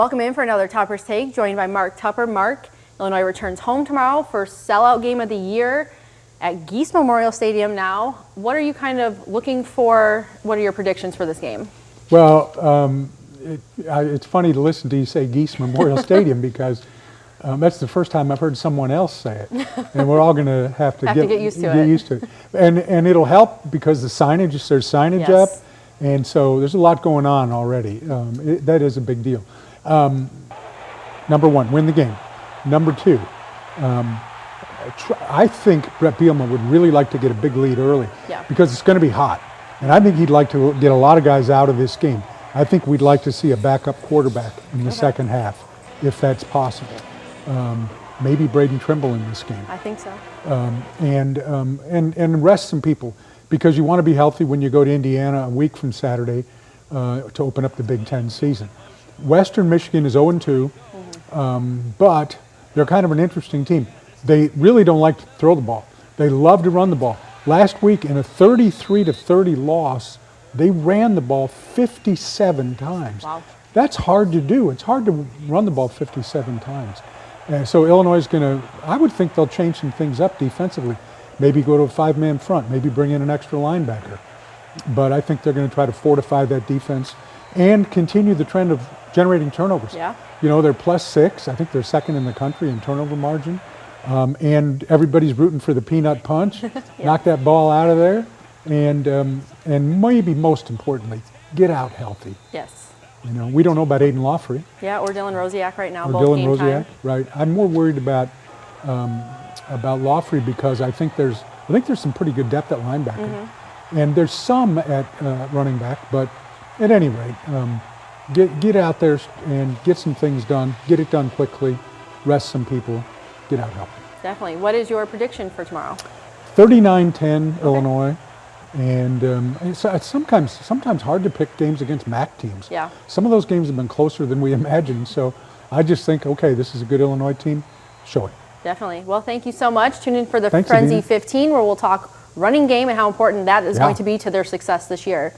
Welcome in for another Tupper's Take, joined by Mark Tupper. Mark, Illinois returns home tomorrow for sellout game of the year at Geese Memorial Stadium now. What are you kind of looking for? What are your predictions for this game? Well, it's funny to listen to you say Geese Memorial Stadium because that's the first time I've heard someone else say it. And we're all going to have to get used to it. And it'll help because there's signage up. And so there's a lot going on already. That is a big deal. Number one, win the game. Number two, I think Brett Bielema would really like to get a big lead early because it's going to be hot. And I think he'd like to get a lot of guys out of this game. I think we'd like to see a backup quarterback in the second half, if that's possible. Maybe Braden Trimble in this game. I think so. And rest some people because you want to be healthy when you go to Indiana a week from Saturday to open up the Big Ten season. Western Michigan is 0-2, but they're kind of an interesting team. They really don't like to throw the ball. They love to run the ball. Last week in a 33-30 loss, they ran the ball 57 times. Wow. That's hard to do. It's hard to run the ball 57 times. So Illinois is going to, I would think they'll change some things up defensively. Maybe go to a five-man front, maybe bring in an extra linebacker. But I think they're going to try to fortify that defense and continue the trend of generating turnovers. Yeah. You know, they're +6. I think they're second in the country in turnover margin. And everybody's rooting for the peanut punch. Knock that ball out of there. And maybe most importantly, get out healthy. Yes. You know, we don't know about Aiden Lawfrey. Yeah, or Dylan Rosiak right now. Or both Dylan game Rosiak, time. right. I'm more worried about Lawfrey because I think there's some pretty good depth at linebacker. And there's some at running back, but at any rate, get out there and get some things done. Get it done quickly. Rest some people. Get out healthy. Definitely. What is your prediction for tomorrow? 39-10 Illinois, and it's sometimes hard to pick games against MAC teams. Yeah. Some of those games have been closer than we imagined. So I just think, okay, this is a good Illinois team. Show it. Definitely. Well, thank you so much. Tune in for the Thanks, Frenzy Adina. 15, where we'll talk running game and how important that is going to be to their success this year.